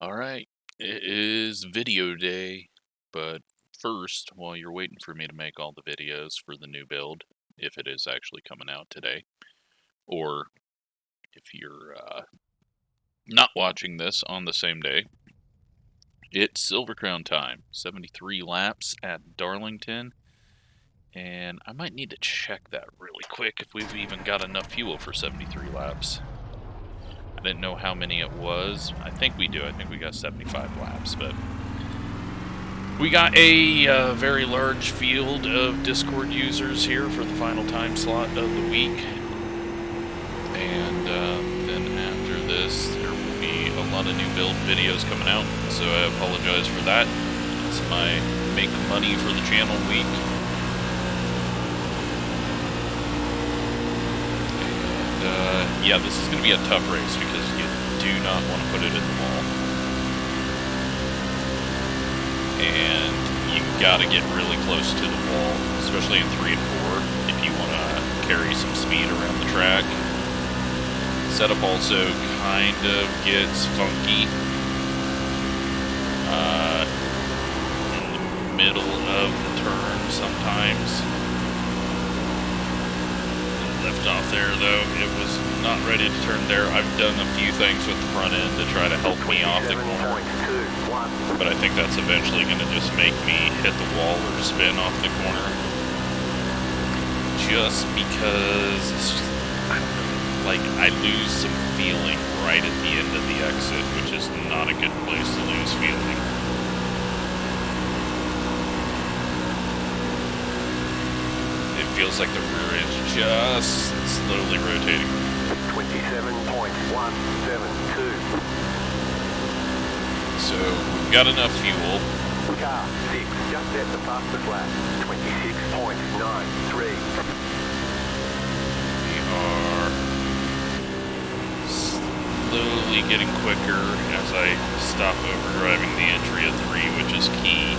All right, it is video day, but first, while you're waiting for me to make all the videos for the new build, if it is actually coming out today, or if you're not watching this on the same day, it's Silver Crown time, 73 laps at Darlington, and I might need to check that really quick if we've even got enough fuel for 73 laps. I didn't know how many it was. I think we do. I think we got 75 laps, but we got a very large field of Discord users here for the final time slot of the week. And then after this, there will be a lot of new build videos coming out, so I apologize for that. It's my make money for the channel week. And yeah, this is going to be a tough race because you do not want to put it in the wall. And you gotta get really close to the wall, especially in 3 and 4, if you want to carry some speed around the track. Setup also kind of gets funky in the middle of the turn sometimes. Left off there though, it was not ready to turn there. I've done a few things with the front end to try to help me off the corner, but I think that's eventually going to just make me hit the wall or spin off the corner. Just because it's just, I don't know, like I lose some feeling right at the end of the exit, which is not a good place to lose feeling. It feels like the rear end's just slowly rotating. 27.172. So we've got enough fuel. Car 6, just at the fastest lap. 26.93. We are slowly getting quicker as I stop overdriving the entry of 3, which is key.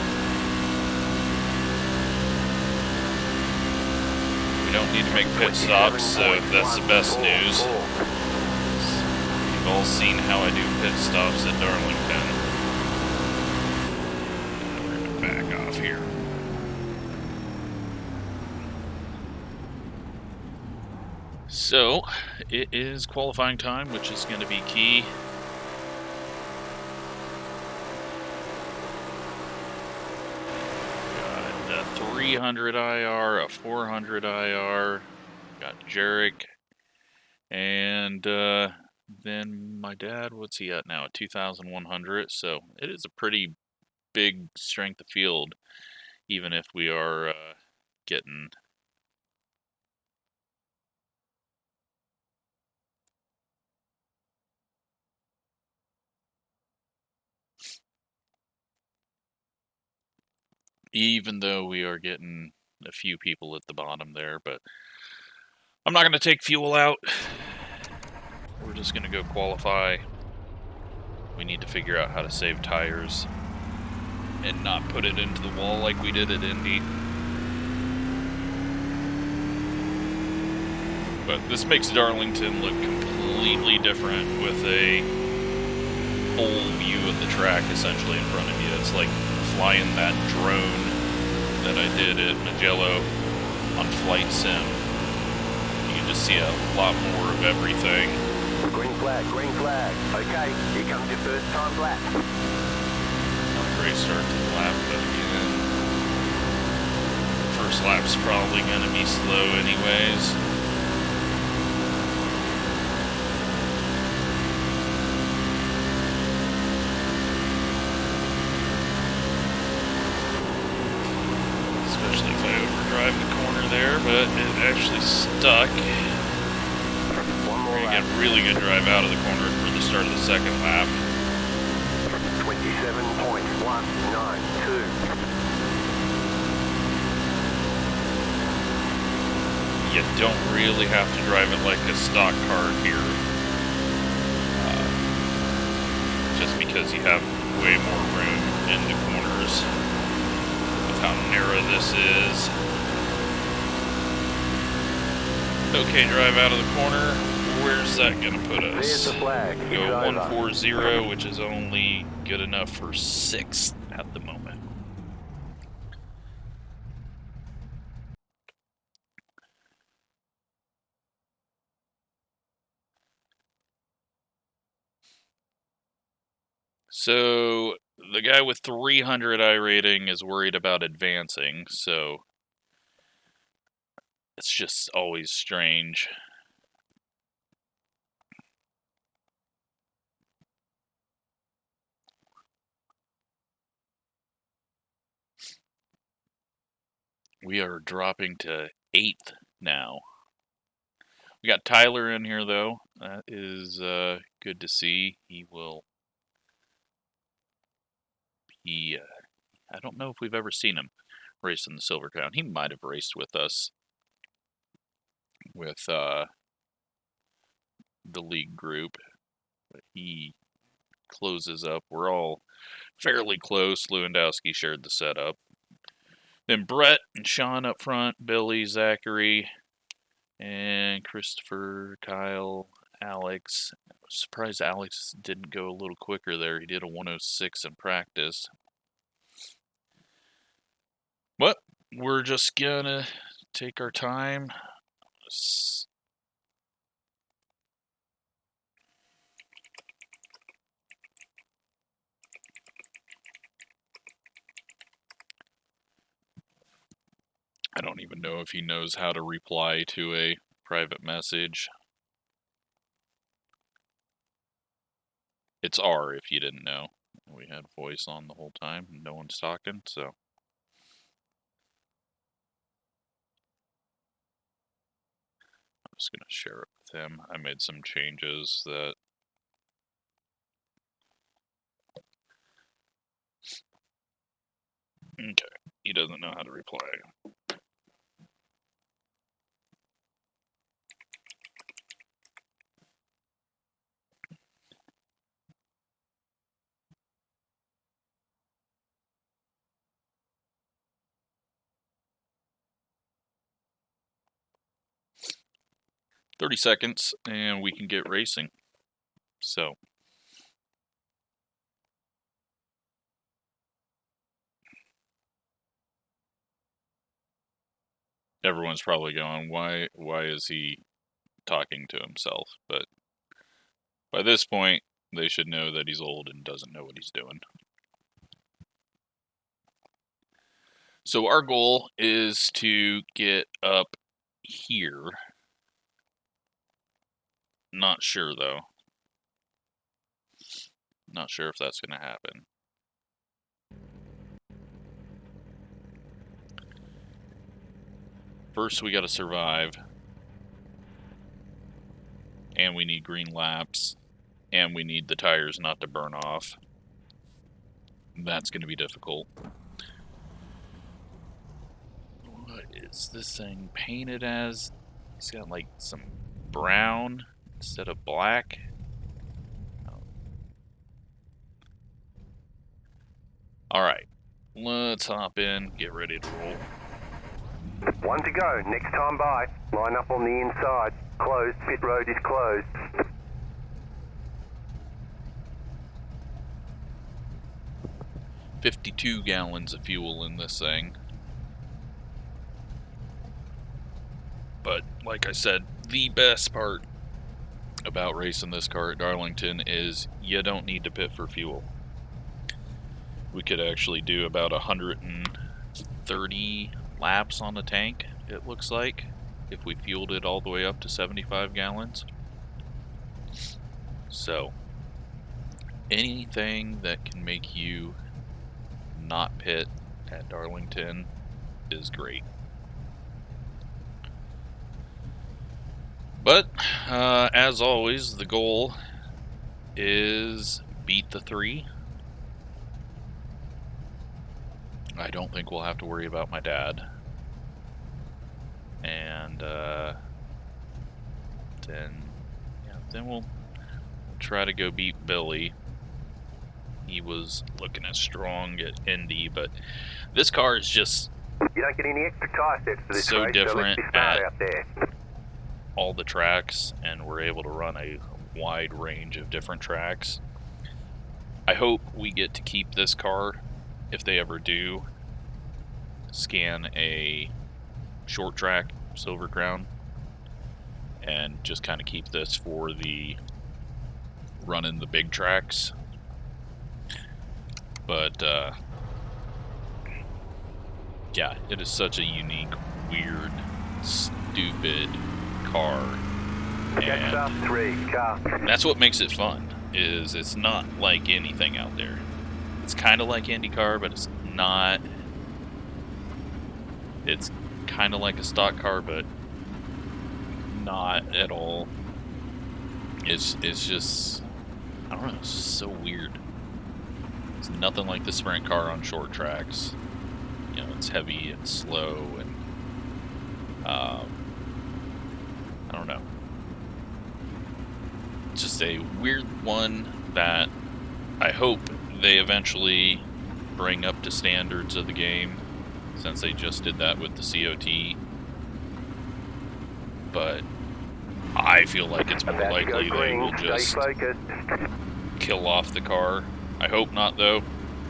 We don't need to make pit stops, so that's the best news. You've all seen how I do pit stops at Darlington. We're going to back off here. So, it is qualifying time, which is going to be key. 300 IR, a 400 IR, got Jarek, and then my dad, what's he at now? 2,100, so it is a pretty big strength of field, even if we are getting... Even though we are getting a few people at the bottom there, but I'm not going to take fuel out. We're just going to go qualify. We need to figure out how to save tires and not put it into the wall like we did at Indy. But this makes Darlington look completely different with a full view of the track essentially in front of you. It's like flying that drone that I did at Magello on Flight Sim. You can just see a lot more of everything. Green flag, green flag. Okay, here comes your first time lap. Not a great start to the lap, but again, first lap's probably going to be slow anyways. But it actually stuck. We're going to get a really good drive out of the corner for the start of the second lap. 27.192. You don't really have to drive it like a stock car here. Just because you have way more room in the corners with how narrow this is. Okay, drive out of the corner. where's that gonna put There's us? the flag. We go It's over. 140, which is only good enough for 6th at the moment. So the guy with 300 iRating is worried about advancing, so it's just always strange. We are dropping to 8th now. We got Tyler in here, though. That is good to see. He will be... I don't know if we've ever seen him race in the Silver Crown. He might have raced with us with the league group. But he closes up. We're all fairly close. Lewandowski shared the setup. Then Brett and Sean up front, Billy, Zachary, and Christopher, Kyle, Alex. I'm surprised Alex didn't go a little quicker there. He did a 106 in practice. But we're just gonna take our time. I don't even know if he knows how to reply to a private message. It's R if you didn't know. We had voice on the whole time. No one's talking, so. I'm just going to share it with him. I made some changes that... Okay, he doesn't know how to reply. "30 seconds, and we can get racing." So. Everyone's probably going, why is he talking to himself? But by this point, they should know that he's old and doesn't know what he's doing. So our goal is to get up here. Not sure, though. Not sure if that's going to happen. First, we got to survive. And we need green laps. And we need the tires not to burn off. That's going to be difficult. What is this thing painted as? It's got like some brown instead of black. Alright, let's hop in, get ready to roll. 1 to go, next time by. Line up on the inside. Closed, pit road is closed. $52 gallons of fuel in this thing. But, like I said, the best part about racing this car at Darlington is you don't need to pit for fuel. We could actually do about 130 laps on the tank, it looks like, if we fueled it all the way up to 75 gallons. So, anything that can make you not pit at Darlington is great. But, as always, the goal is beat the 3. I don't think we'll have to worry about my dad. And then we'll try to go beat Billy. He was looking as strong at Indy, but this car is just You don't get any extra tire sets for this so race, different so let's be smart out there. all the tracks, and we're able to run a wide range of different tracks. I hope we get to keep this car, if they ever do scan a short track Silver Crown, and just kind of keep this for the running the big tracks. But yeah, it is such a unique, weird, stupid car, and that's what makes it fun. Is it's not like anything out there. It's kind of like IndyCar, but it's not. It's kind of like a stock car, but not at all. It's just, I don't know, it's just so weird. It's nothing like the sprint car on short tracks. You know, it's heavy and slow, and I don't know. It's just a weird one that I hope they eventually bring up to standards of the game, since they just did that with the COT. But I feel like it's more likely they will just kill off the car. I hope not, though.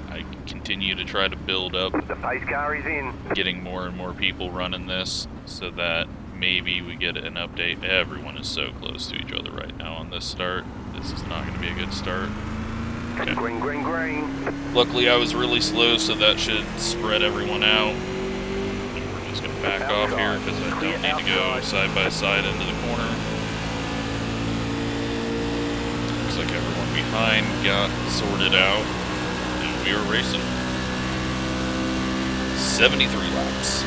I continue to try to build up the pace car is in. Getting more and more people running this, so that maybe we get an update. Everyone is so close to each other right now on this start. This is not going to be a good start. Okay. Green, green, green. Luckily I was really slow, so that should spread everyone out. And we're just going to back off here because I don't need to go side by side into the corner. Looks like everyone behind got sorted out, and we are racing. 73 laps.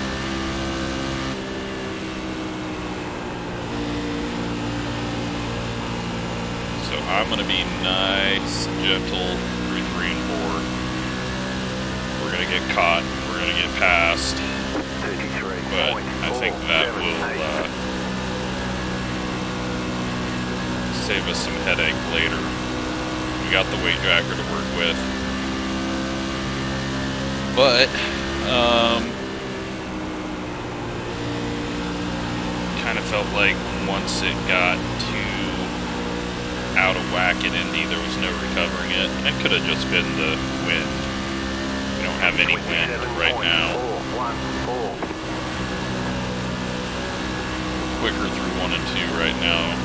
So I'm going to be nice, gentle through 3 and 4. We're going to get caught. We're going to get passed. But I think that will save us some headache later. We got the weight tracker to work with. But, kind of felt like once it got too out of whack at Indy, there was no recovering it. And it could have just been the wind. We don't have any wind right now. Quicker through 1 and 2 right now.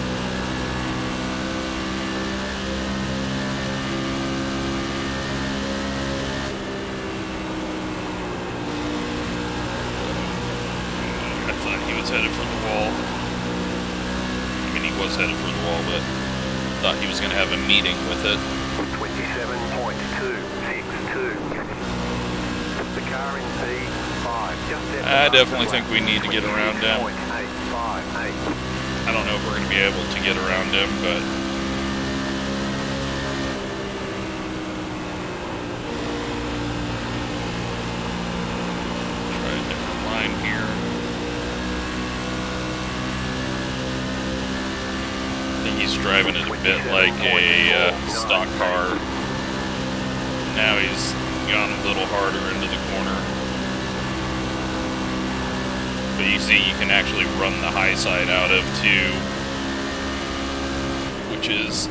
I thought he was headed for the wall. I mean, he was headed for the wall, but thought he was going to have a meeting with it. 27.262. The car in P5. I definitely think we need to get around him. I don't know if we're going to be able to get around him, but try a different line here. I think he's driving it a bit like a stock car. Now he's gone a little harder into the corner. But you see, you can actually run the high side out of too, which is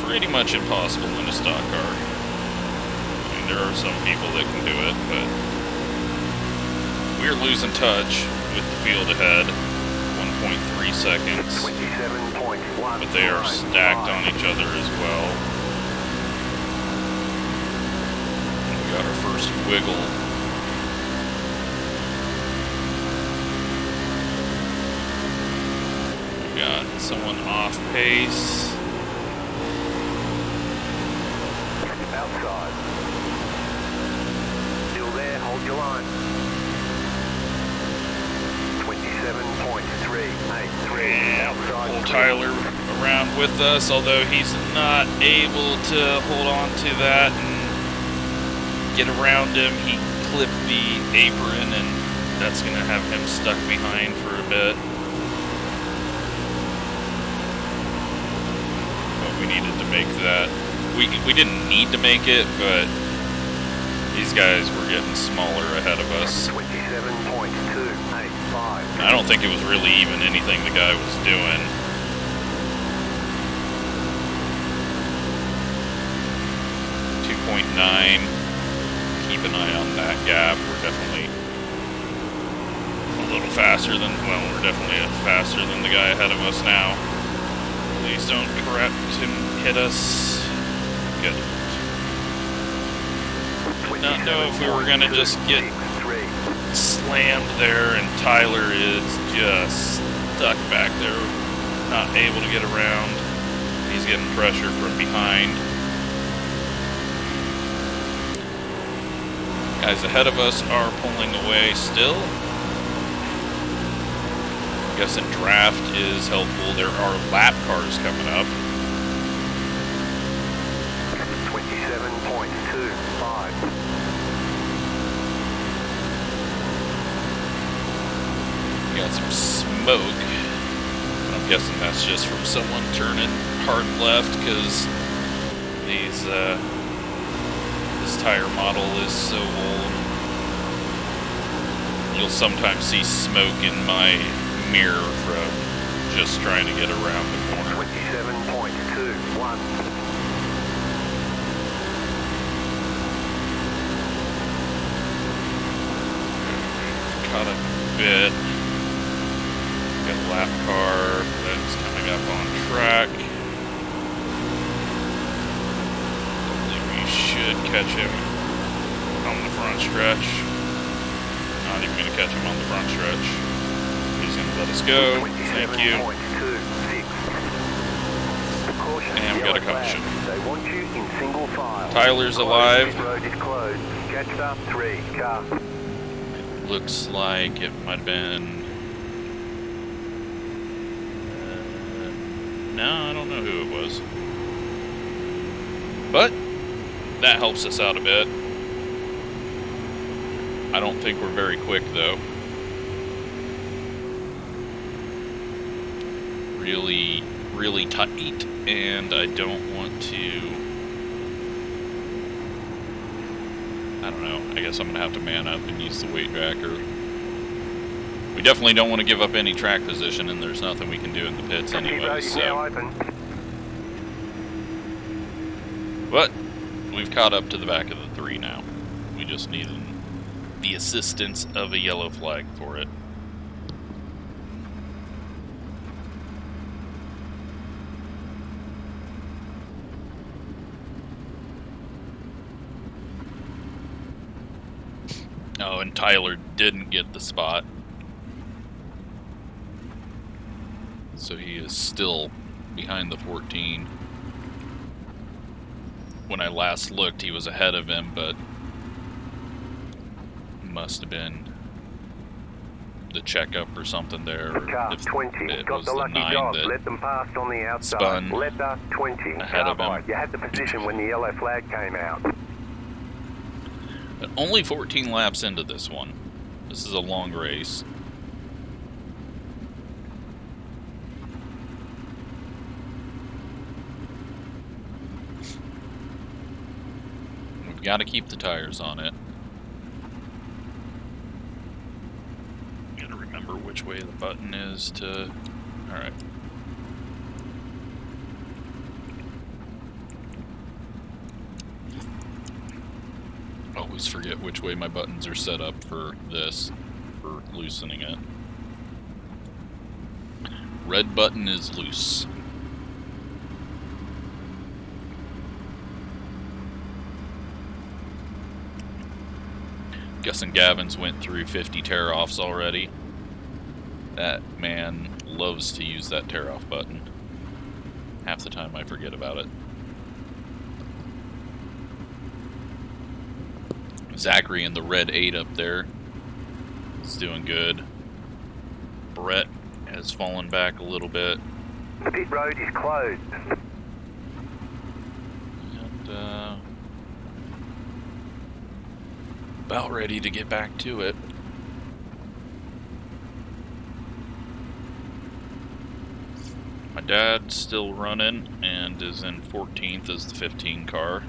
pretty much impossible in a stock car. I mean, there are some people that can do it, but we're losing touch with the field ahead. 1.3 seconds. But they are stacked on each other as well. We got our first wiggle. Got someone off pace. Outside. Still there, hold your line. 27.383. Outside. Pull Tyler around with us, although he's not able to hold on to that and get around him. He clipped the apron, and that's going to have him stuck behind for a bit. We needed to make that. We didn't need to make it, but these guys were getting smaller ahead of us. 27.283. 5. I don't think it was really even anything the guy was doing. .9. Keep an eye on that gap. We're definitely a little faster than, well, we're definitely faster than the guy ahead of us now. Please don't correct and hit us. Good. Did not know if we were going to just get slammed there, and Tyler is just stuck back there, not able to get around. He's getting pressure from behind. Guys ahead of us are pulling away still. I'm guessing draft is helpful. There are lap cars coming up. 27.25. We got some smoke. I'm guessing that's just from someone turning hard left because these this tire model is so old. You'll sometimes see smoke in my mirror from just trying to get around the corner. 27.21. Caught up a bit. Got a lap car that's coming up on track. Should catch him on the front stretch. Not even going to catch him on the front stretch. He's going to let us go. Thank you. And we got a caution. They want you in single file. Tyler's alive. Road is closed. Catch up 3 car. It looks like it might have been. No, I don't know who it was. But that helps us out a bit. I don't think we're very quick, though. Really, really tight, and I don't want to... I don't know. I guess I'm going to have to man up and use the weight jacker. We definitely don't want to give up any track position, and there's nothing we can do in the pits anyway, so... But we've caught up to the back of the 3 now. We just need the assistance of a yellow flag for it. Oh, and Tyler didn't get the spot. So he is still behind the 14. When I last looked, he was ahead of him, but must have been the checkup or something there. Car 20 got the lucky dog. Let them pass on the outside. Letter 20 ahead of him. You had the position when the yellow flag came out. But only 14 laps into this one. This is a long race. We've got to keep the tires on it. Gotta remember which way the button is to... Alright. Always forget which way my buttons are set up for this, for loosening it. Red button is loose. Guessing Gavin's went through 50 tear-offs already. That man loves to use that tear-off button. Half the time I forget about it. Zachary in the red 8 up there is doing good. Brett has fallen back a little bit. The pit road is closed. And, about ready to get back to it. My dad's still running and is in 14th as the 15 car.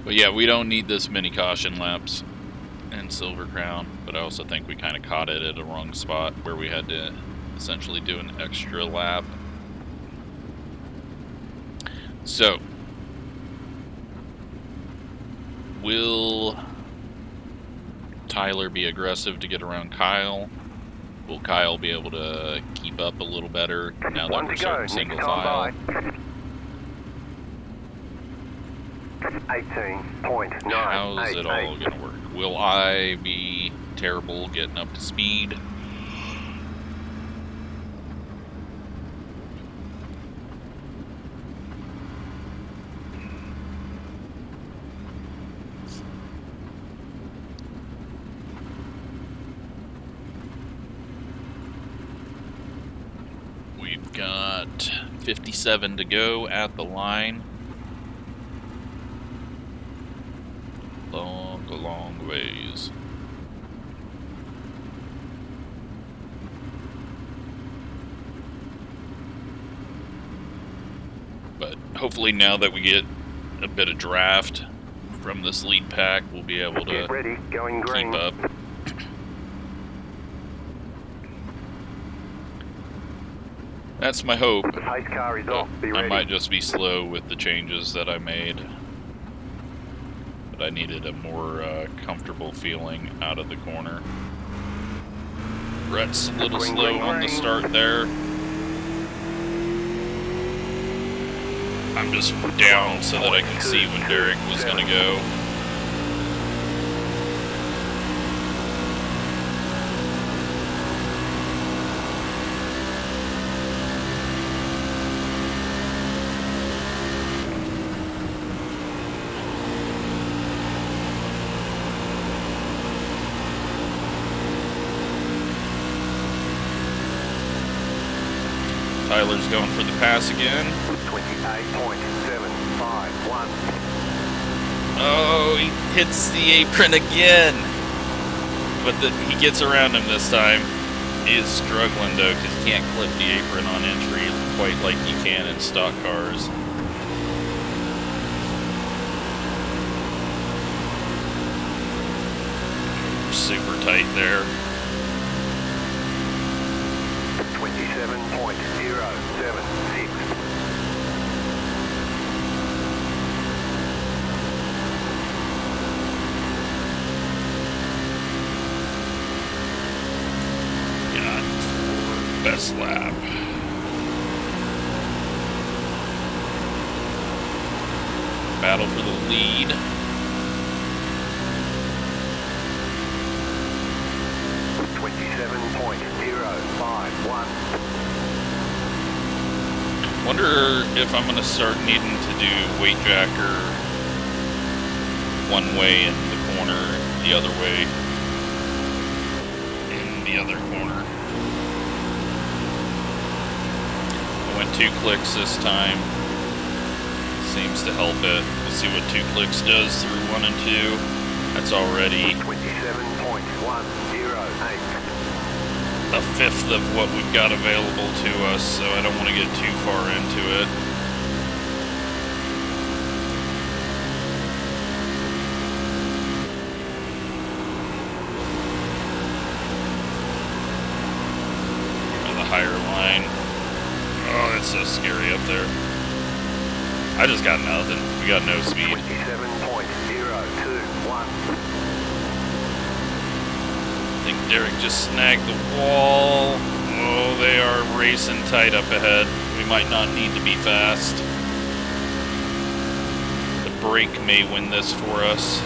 But yeah, we don't need this many caution laps in Silver Crown, but I also think we kind of caught it at a wrong spot where we had to essentially do an extra lap. So, will Tyler be aggressive to get around Kyle? Will Kyle be able to keep up a little better now that we're starting single file? 18.9. How's it all going to work? Will I be terrible getting up to speed? We've got 57 to go at the line. Long ways. But hopefully now that we get a bit of draft from this lead pack, we'll be able to keep up. That's my hope. The pace car is off. Be I ready. might just be slow with the changes that I made. But I needed a more comfortable feeling out of the corner. Brett's a little slow on the start there. I'm just down so that I can see when Derek was going to go. Tyler's going for the pass again. 28.751. Oh, he hits the apron again. But he gets around him this time. He is struggling though because he can't clip the apron on entry quite like you can in stock cars. We're super tight there. 27.076. God, best lap. Battle for the lead. Wonder if I'm gonna start needing to do weight jacker one way in the corner, the other way in the other corner. I went 2 clicks this time. Seems to help it. Let's see what 2 clicks does through 1 and 2. That's already 27.108. a fifth of what we've got available to us, so I don't want to get too far into it. The higher line. Oh, it's so scary up there. I just got nothing. We got no speed. 27.021. I think Derek just snagged the wall. Oh, they are racing tight up ahead. We might not need to be fast. The brake may win this for us.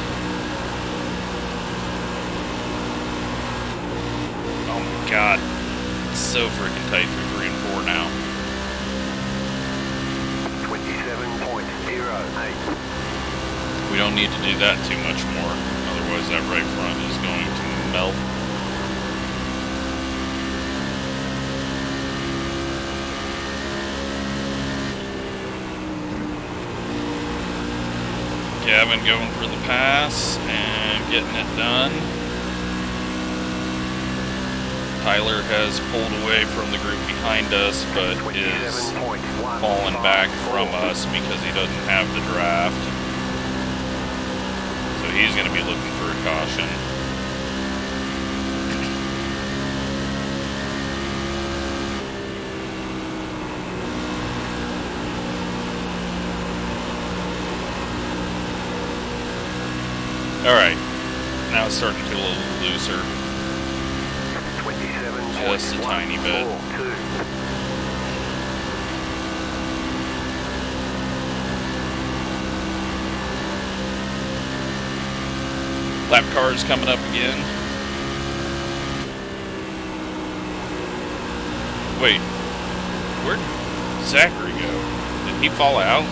Oh my god. It's so freaking tight through 3 and 4 now. 27.08. We don't need to do that too much more. Otherwise that right front is going to melt. Gavin going for the pass and getting it done. Tyler has pulled away from the group behind us, but is falling back from us because he doesn't have the draft. he's going to be looking for a caution. Alright, now it's starting to feel a little looser. 27. Just a tiny bit. Lap cars coming up again. Wait, where'd Zachary go? Did he fall out?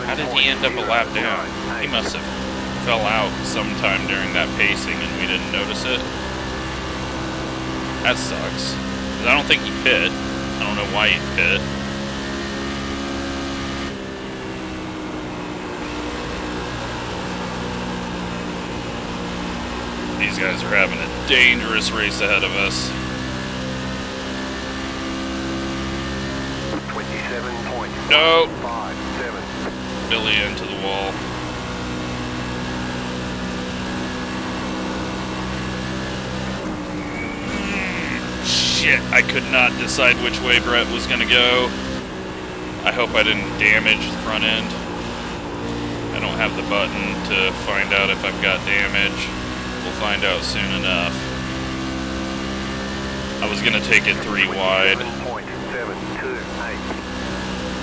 How did he end up a lap down? He must have fell out sometime during that pacing and we didn't notice it. That sucks. 'Cause I don't think he pit. I don't know why he pit. These guys are having a dangerous race ahead of us. 27.57. No! Billy into the wall. Shit, I could not decide which way Brett was gonna go. I hope I didn't damage the front end. I don't have the button to find out if I've got damage. We'll find out soon enough. I was gonna take it 3 wide.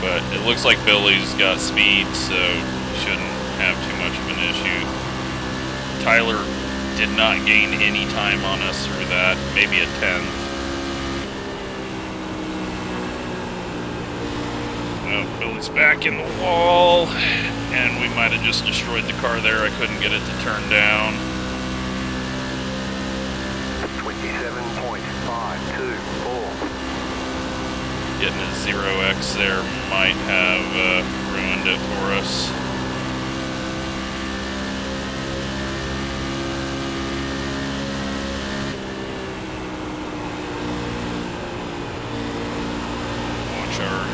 But it looks like Billy's got speed, so shouldn't have too much of an issue. Tyler did not gain any time on us through that, maybe a 10th. Oh, Billy's back in the wall, and we might have just destroyed the car there. I couldn't get it to turn down. 27.524. Getting a 0x there might have ruined it for us. Watch our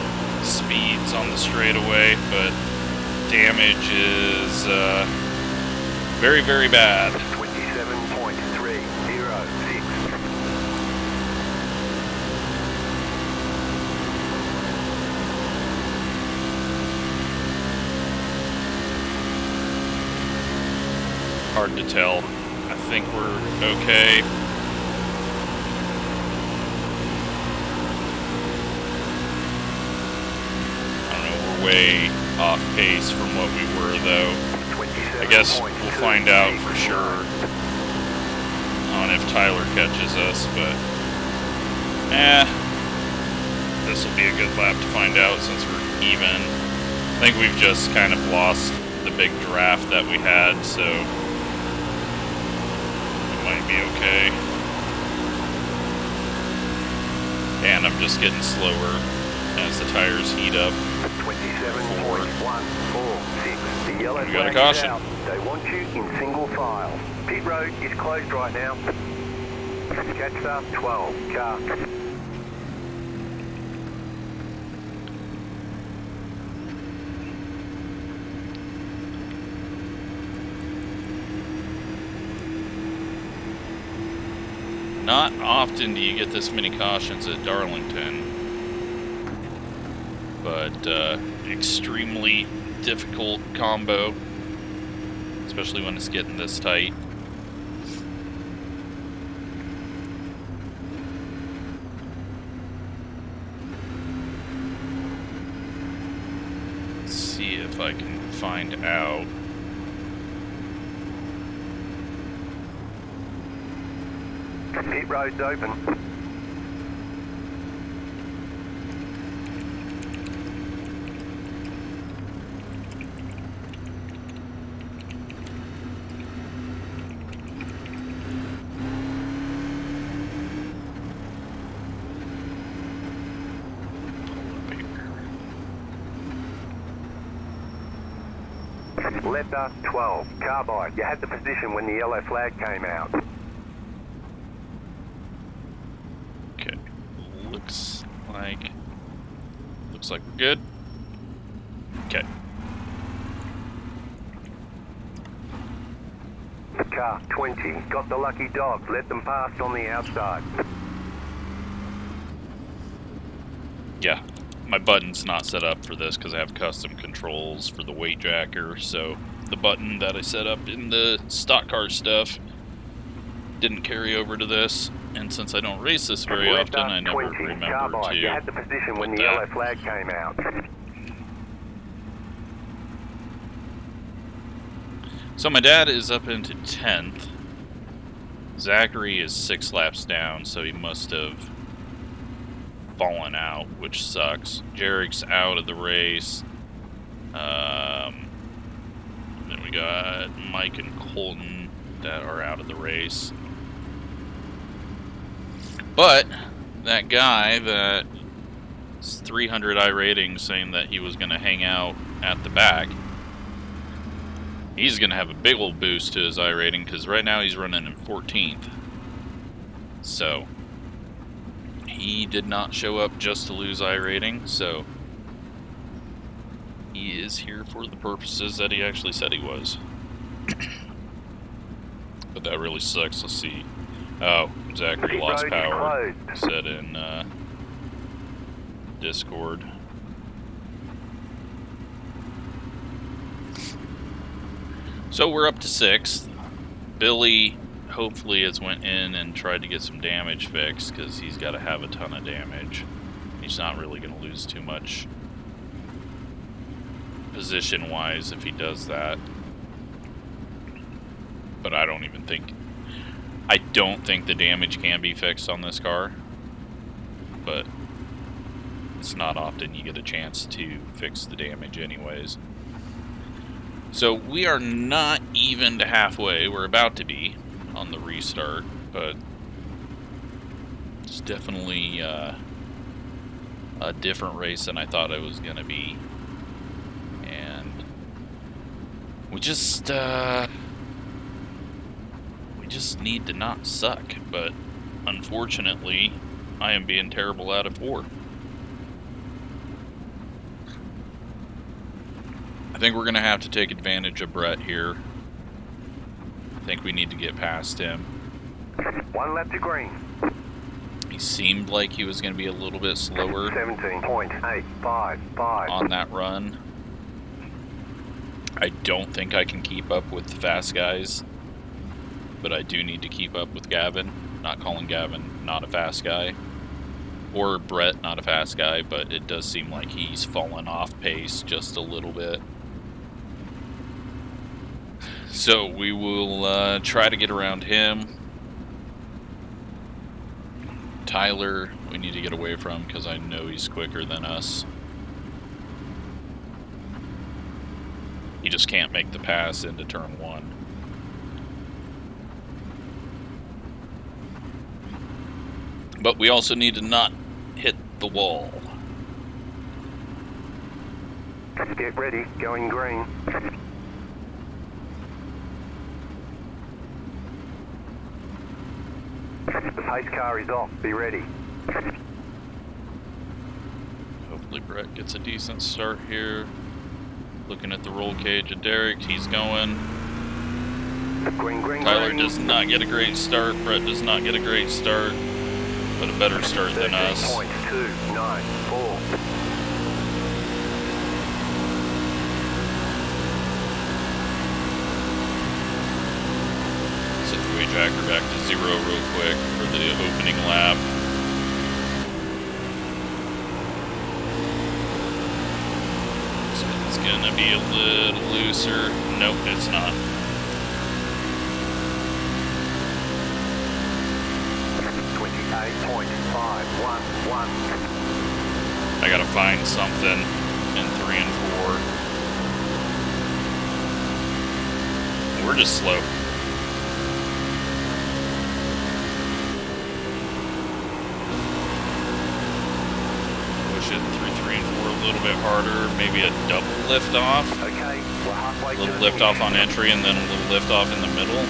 speeds on the straightaway, but damage is very, very bad. 27.306. Hard to tell. I think we're okay. I don't know, we're way off pace from what we were though. I guess we'll find out for sure on if Tyler catches us, but this will be a good lap to find out since we're even. I think we've just kind of lost the big draft that we had, so might be okay. And I'm just getting slower as the tires heat up. 27.146. The yellow We got a flag is caution. out. They want you in single file. Pit road is closed right now. Catch up 12 car. Not often do you get this many cautions at Darlington, but extremely difficult combo, especially when it's getting this tight. Let's see if I can find out. Pit road's open. Letter 12, carbide. You had the position when the yellow flag came out. Okay, looks like the Looks like we're good. Okay. Car 20, got the lucky dog, let them pass on the outside. Yeah, my button's not set up for this because I have custom controls for the weight jacker, so the button that I set up in the stock car stuff didn't carry over to this, and since I don't race this very often, I never remember to you had the position when the yellow flag came out. So my dad is up into 10th. Zachary is 6 laps down, so he must have fallen out, which sucks. Jarek's out of the race. Then we got Mike and Colton that are out of the race. But that guy that's 300 iRating saying that he was going to hang out at the back, he's going to have a big old boost to his iRating because right now he's running in 14th. So he did not show up just to lose iRating, so he is here for the purposes that he actually said he was. But that really sucks. Let's see. Oh, Zachary lost power. Said in Discord. So we're up to 6th. Billy hopefully has went in and tried to get some damage fixed because he's got to have a ton of damage. He's not really going to lose too much position-wise if he does that. But I don't think the damage can be fixed on this car. But it's not often you get a chance to fix the damage anyways. So we are not even to halfway. We're about to be on the restart, but it's definitely a different race than I thought it was going to be. And we just need to not suck, but unfortunately, I am being terrible out of 4. I think we're going to have to take advantage of Brett here. I think we need to get past him. 1 lap to green. He seemed like he was going to be a little bit slower 17.855 on that run. I don't think I can keep up with the fast guys, but I do need to keep up with Gavin. Not calling Gavin not a fast guy, or Brett not a fast guy, but it does seem like he's fallen off pace just a little bit. So we will try to get around him. Tyler, we need to get away from because I know he's quicker than us. He just can't make the pass into turn 1. But we also need to not hit the wall. Get ready, going green. The pace car is off, be ready. Hopefully Brett gets a decent start here. Looking at the roll cage of Derek, he's going. Green, green, Tyler green. does not get a great start. Brett does not get a great start, but a better start than us. 13.294. Set the weight jacker back to 0 real quick for the opening lap. So it's gonna be a little looser. Nope, it's not. 28.511. I gotta find something in 3 and 4. We're just slow. Push it 3 and 4 a little bit harder. Maybe a double lift off. Okay, we're halfway A to little the lift off finish. on entry and then a little lift off in the middle.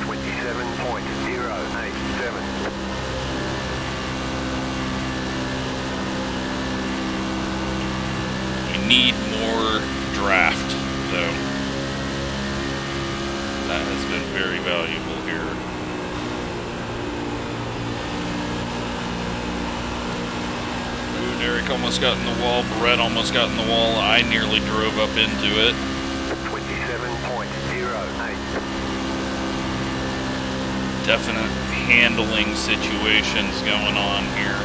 27.087. need more draft, though. That has been very valuable here. Ooh, Derek almost got in the wall. Brett almost got in the wall. I nearly drove up into it. 27.08. Definite handling situations going on here.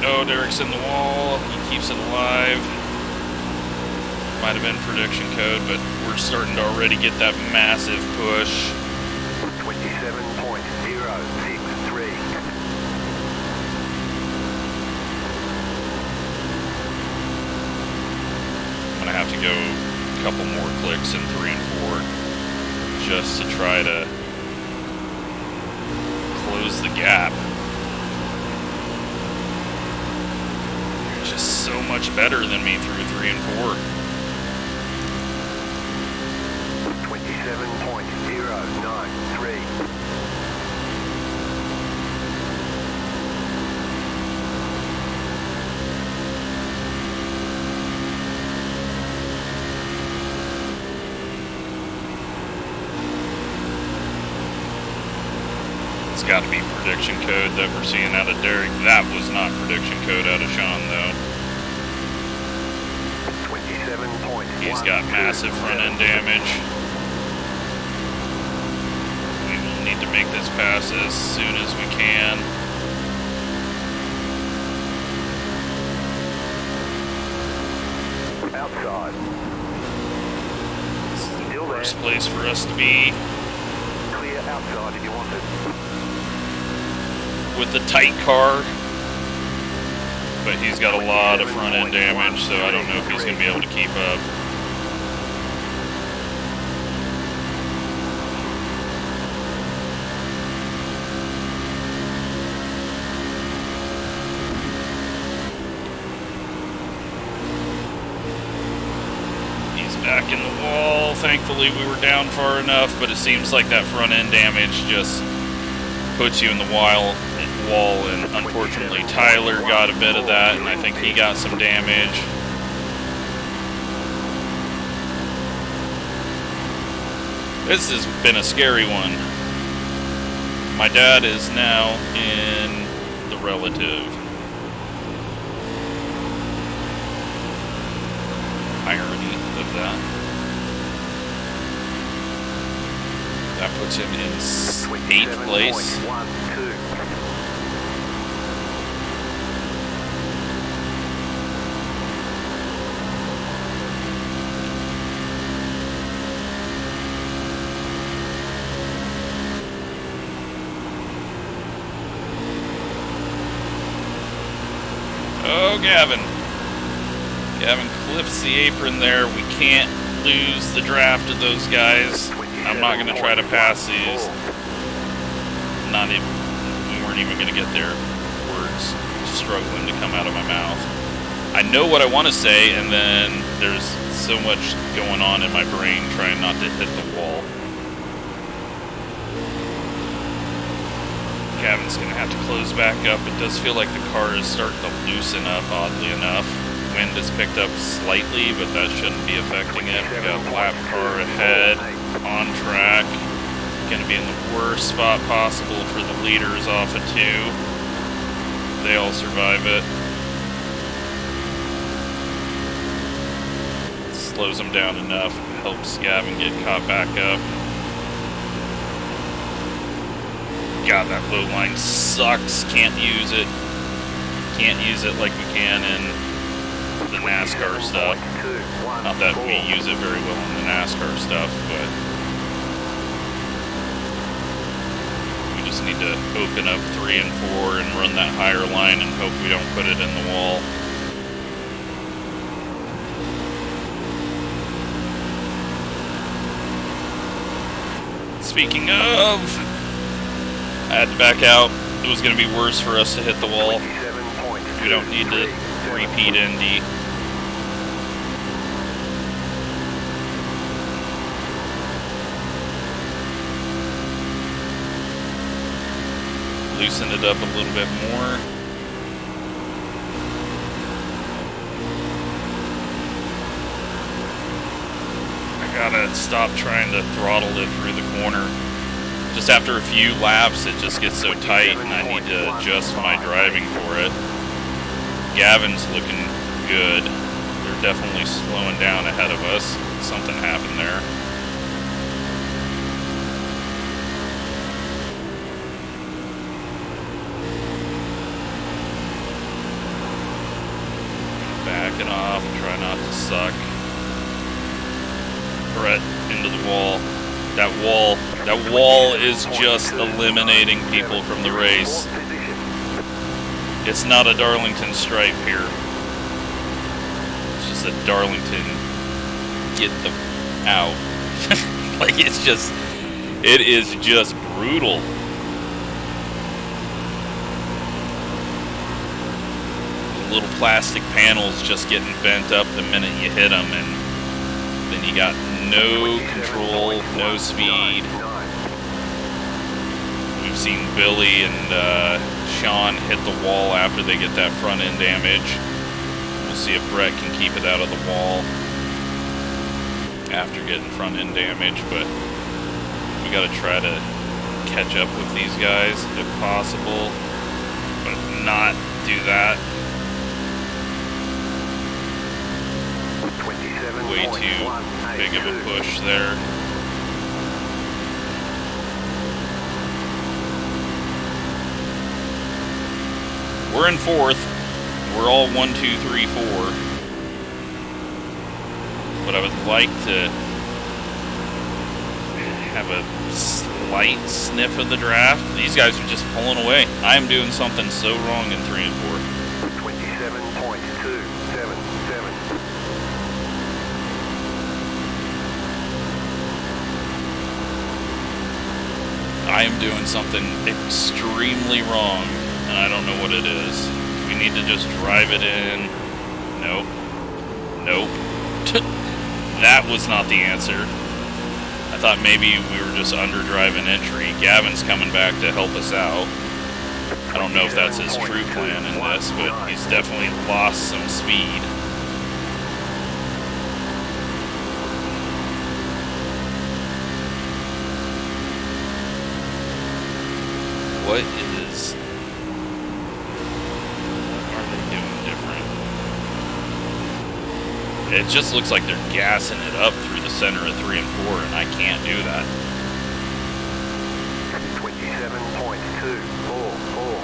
Oh, Derek's in the wall. He keeps it alive. Might have been prediction code, but we're starting to already get that massive push. 27.063. I'm gonna have to go a couple more clicks in 3 and 4 just to try to close the gap. You're just so much better than me through 3 and 4. 27.093. It's got to be prediction code that we're seeing out of Derek. That was not prediction code out of Sean, though. 27.1. He's got massive front end damage. We will need to make this pass as soon as we can. Outside. This is the Still worst there. place for us to be. Clear outside if you want it. With the tight car, but he's got a lot of front end damage, so I don't know if he's going to be able to keep up. He's back in the wall. Thankfully we were down far enough, but it seems like that front end damage just puts you in the wall, and unfortunately Tyler got a bit of that, and I think he got some damage. This has been a scary one. My dad is now in the relative. Irony of that. That puts him in 8th place. 27.12. Oh, Gavin. Gavin clips the apron there. We can't lose the draft of those guys. I'm not going to try to pass these. Not even, we weren't even going to get there. Words struggling to come out of my mouth. I know what I want to say, and then there's so much going on in my brain trying not to hit the wall. Gavin's going to have to close back up. It does feel like the car is starting to loosen up, oddly enough. Wind has picked up slightly, but that shouldn't be affecting it. We got a lap car ahead, on track. Going to be in the worst spot possible for the leaders off of 2. They all survive it. Slows them down enough, helps Gavin get caught back up. God, that low line sucks. Can't use it. Can't use it like we can in the NASCAR stuff. Not that we use it very well in the NASCAR stuff, but we just need to open up 3 and 4 and run that higher line and hope we don't put it in the wall. Speaking of, I had to back out. It was going to be worse for us to hit the wall. We don't need to repeat Indy. loosen it up a little bit more. I gotta stop trying to throttle it through the corner. Just after a few laps, it just gets so tight, and I need to adjust my driving for it. Gavin's looking good. They're definitely slowing down ahead of us. Something happened there. Backing off, try not to suck. Brett into the wall. That wall is just eliminating people from the race. It's not a Darlington stripe here. It's just a Darlington get the out. Like it is just brutal. The little plastic panels just getting bent up the minute you hit them, and then you got no control, no speed. We've seen Billy and Sean hit the wall after they get that front end damage. We'll see if Brett can keep it out of the wall after getting front end damage, but we got to try to catch up with these guys if possible, but not do that. Way too big of a push there. We're in fourth. We're all 1, 2, 3, 4. But I would like to have a slight sniff of the draft. These guys are just pulling away. I am doing something so wrong in 3 and 4. 27.277. I am doing something extremely wrong, and I don't know what it is. We need to just drive it in. Nope. Nope. That was not the answer. I thought maybe we were just underdriving entry. Gavin's coming back to help us out. I don't know if that's his true plan in this, but he's definitely lost some speed. What are they doing different? It just looks like they're gassing it up through the center of 3 and 4, and I can't do that. 27.244.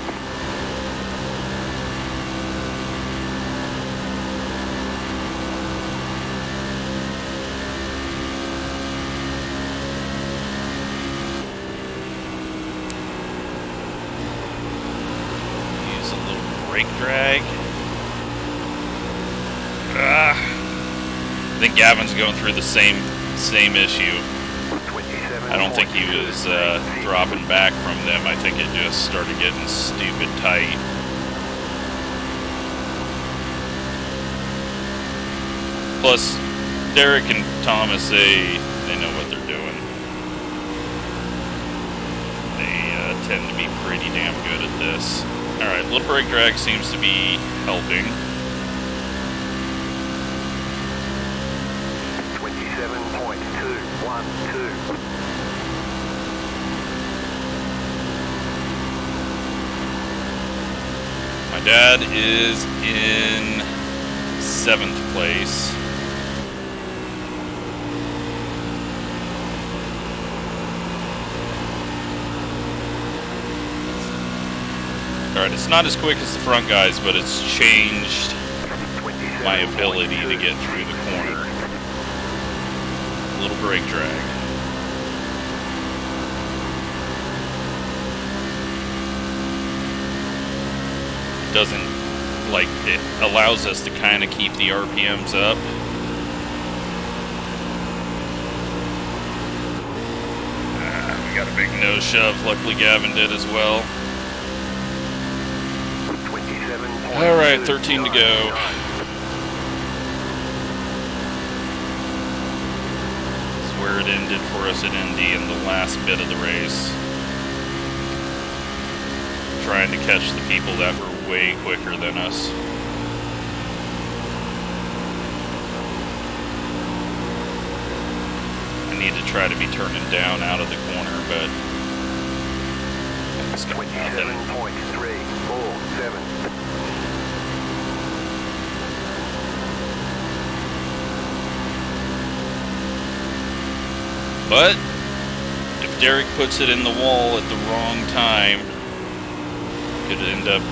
Brake drag. I think Gavin's going through the same issue. I don't think he was dropping back from them. I think it just started getting stupid tight. Plus, Derek and Thomas, they know what they're doing. They tend to be pretty damn good at this. Alright, little brake drag seems to be helping. 27.212. My dad is in 7th place. Alright, it's not as quick as the front guys, but it's changed my ability to get through the corner. A little brake drag. It doesn't, like, it allows us to kind of keep the RPMs up. We got a big nose shove. Luckily Gavin did as well. Alright, 13 to go. This is where it ended for us at Indy in the last bit of the race. trying to catch the people that were way quicker than us. I need to try to be turning down out of the corner, but it's got nothing. 27.347. But if Derek puts it in the wall at the wrong time, could end up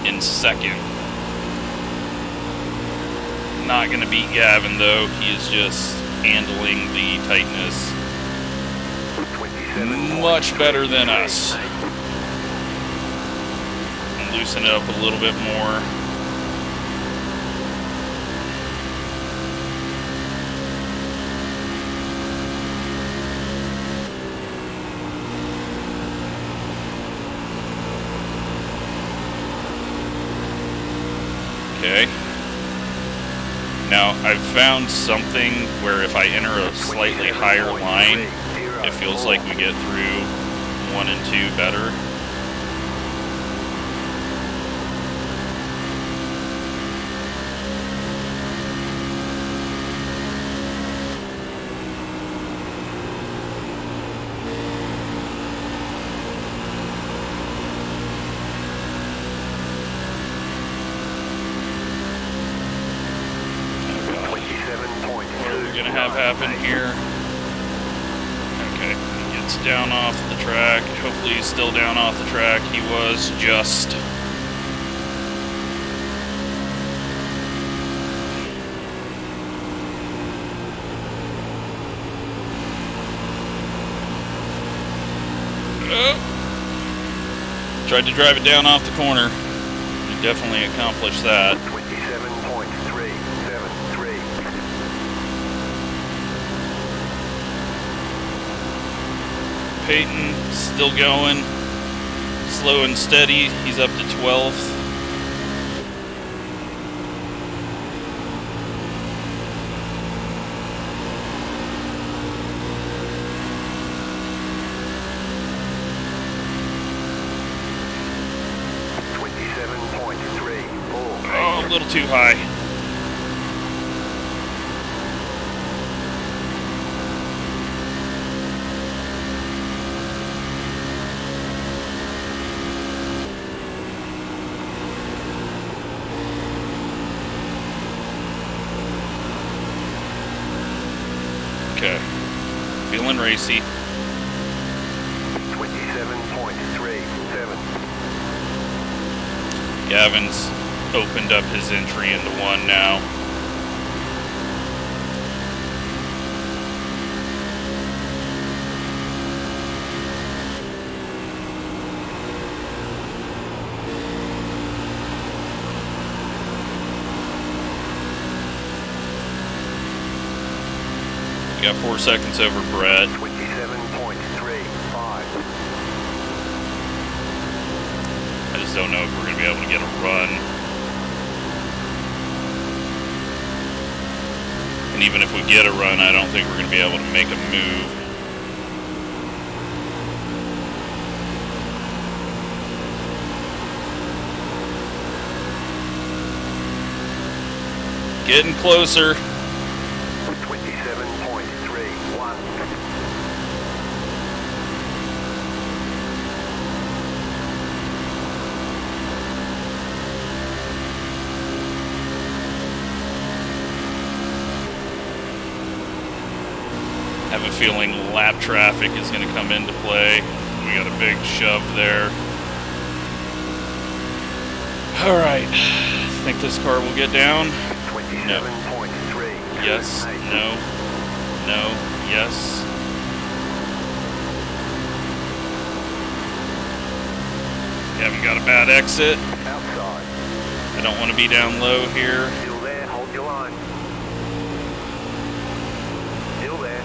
in second. Not going to beat Gavin though. He is just handling the tightness much better than us. And loosen it up a little bit more. Okay. Now, I've found something where if I enter a slightly higher line, it feels like we get through 1 and 2 better. Happen here. Okay, he gets down off the track. Hopefully he's still down off the track. He was just. Oh. Tried to drive it down off the corner. We definitely accomplished that. Peyton still going, slow and steady. He's up to 12th. Oh, a little too high. Okay, feeling racy. 27.37. Gavin's opened up his entry into 1 now. We got 4 seconds over Brett. 27.35. I just don't know if we're going to be able to get a run. And even if we get a run, I don't think we're going to be able to make a move. Getting closer. 27.31. Have a feeling lap traffic is going to come into play. We got a big shove there. All right, I think this car will get down. No. Yes. No. No. Yes. We haven't got a bad exit. Outside. I don't want to be down low here. Still there, hold your line. Still there.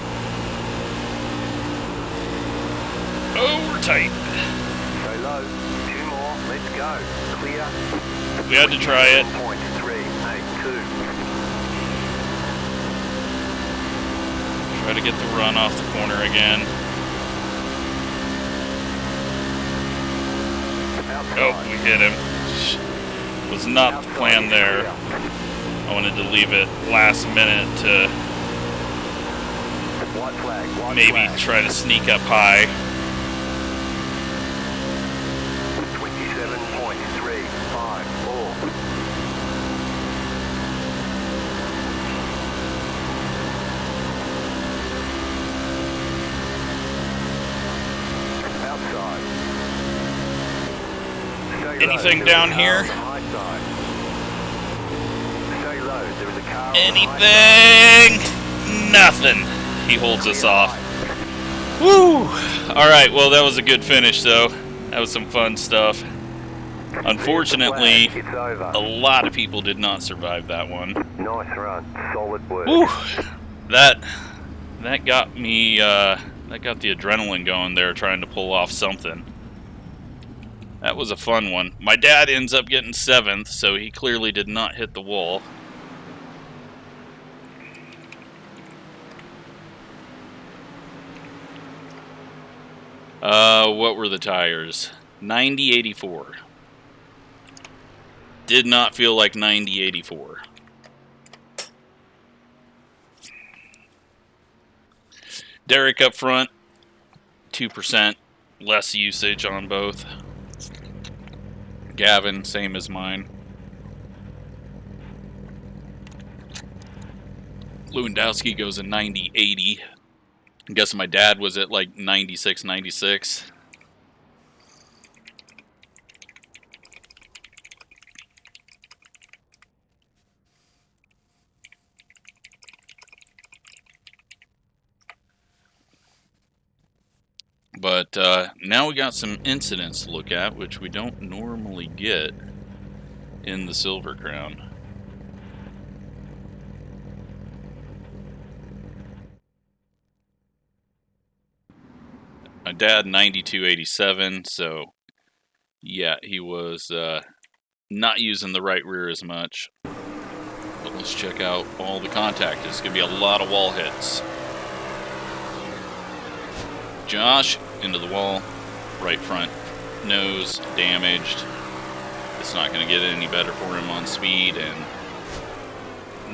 Oh, we're tight. So low. 2 more. Let's go. Clear. We had to try it. 27.382. Try to get the run off the corner again. Oh, we hit him. Was not the plan there. I wanted to leave it last minute to maybe try to sneak up high. 27.354. Outside. Anything down here? Anything? Nothing. He holds us off. Woo! Alright, well that was a good finish though. That was some fun stuff. Unfortunately, a lot of people did not survive that one. Nice run. Solid work. Woo! That got me, that got the adrenaline going there trying to pull off something. That was a fun one. My dad ends up getting 7th, so he clearly did not hit the wall. What were the tires? 90/84. Did not feel like 90/84. Derek up front, 2% less usage on both. Gavin, same as mine. Lewandowski goes a 90/80. I'm guessing my dad was at like 96/96. But now we got some incidents to look at, which we don't normally get in the Silver Crown. My dad 92/87, so yeah, he was not using the right rear as much. But let's check out all the contact. It's going to be a lot of wall hits. Josh into the wall, right front nose damaged. It's not going to get any better for him on speed, and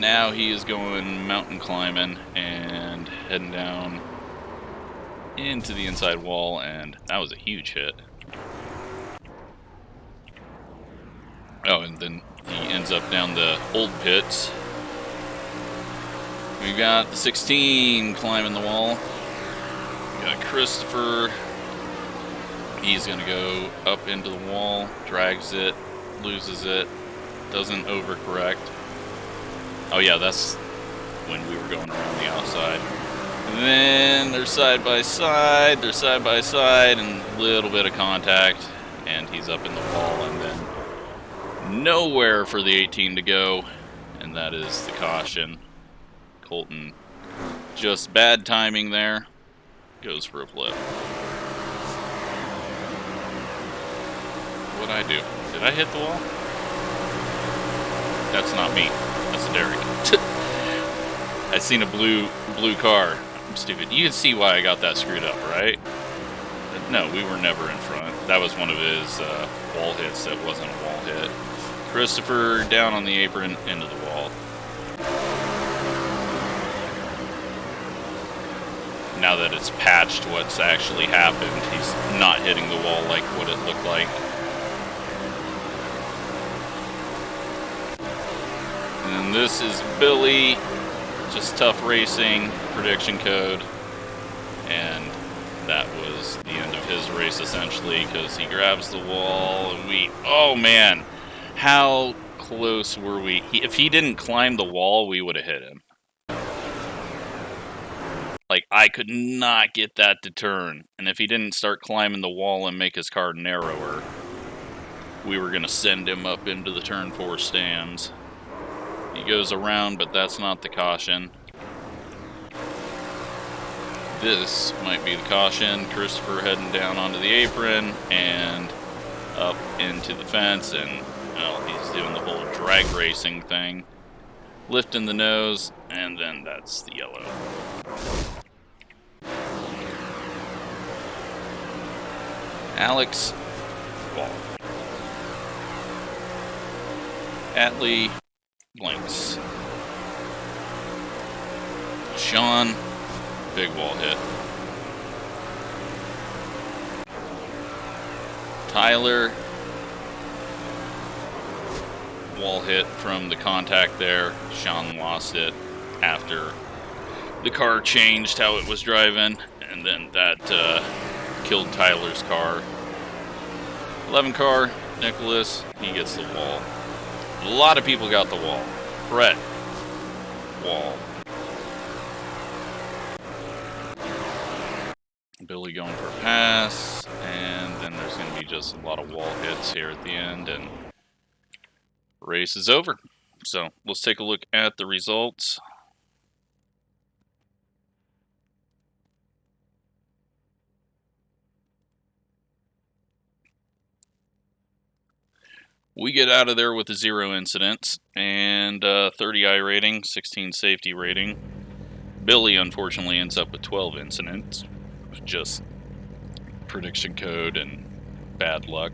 now he is going mountain climbing and heading down into the inside wall, and that was a huge hit. Oh, and then he ends up down the old pits. We've got the 16 climbing the wall. We got Christopher. He's going to go up into the wall, drags it, loses it, doesn't overcorrect. Oh yeah, that's when we were going around the outside. And then they're side by side, and a little bit of contact, and he's up in the wall, and then nowhere for the 18 to go, and that is the caution. Colton, just bad timing there, goes for a flip. What'd I do? Did I hit the wall? That's not me. That's Derek. I seen a blue car. I'm stupid. You can see why I got that screwed up, right? No, we were never in front. That was one of his wall hits that wasn't a wall hit. Christopher down on the apron, into the wall. Now that it's patched what's actually happened, he's not hitting the wall like what it looked like. And this is Billy, just tough racing, prediction code, and that was the end of his race essentially, because he grabs the wall and oh man, how close were we? If he didn't climb the wall, we would have hit him. Like, I could not get that to turn, and if he didn't start climbing the wall and make his car narrower, we were going to send him up into the turn 4 stands. He goes around, but that's not the caution. This might be the caution. Christopher heading down onto the apron and up into the fence, and well, he's doing the whole drag racing thing. Lifting the nose, and then that's the yellow. Alex, wall. Atlee blinks. Sean, big wall hit. Tyler, wall hit from the contact there. Sean lost it after the car changed how it was driving, and then that killed Tyler's car. 11 car, Nicholas, he gets the wall. A lot of people got the wall. Brett, wall. Billy going for a pass, and then there's going to be just a lot of wall hits here at the end, and race is over. So let's take a look at the results. We get out of there with a 0 incidents and 30 iRating, 16 safety rating. Billy unfortunately ends up with 12 incidents, just prediction code and bad luck.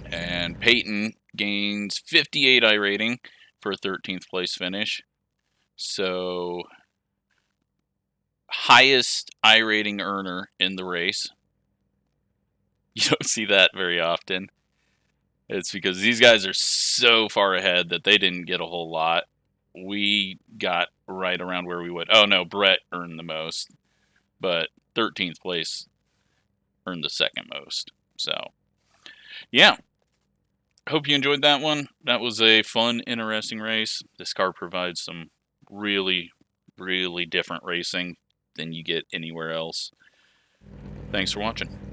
And Peyton gains 58 iRating for a 13th place finish. So highest iRating earner in the race. You don't see that very often. It's because these guys are so far ahead that they didn't get a whole lot. We got right around where we would. Oh no, Brett earned the most, but 13th place earned the second most. So, yeah. Hope you enjoyed that one. That was a fun, interesting race. This car provides some really, really different racing than you get anywhere else. Thanks for watching.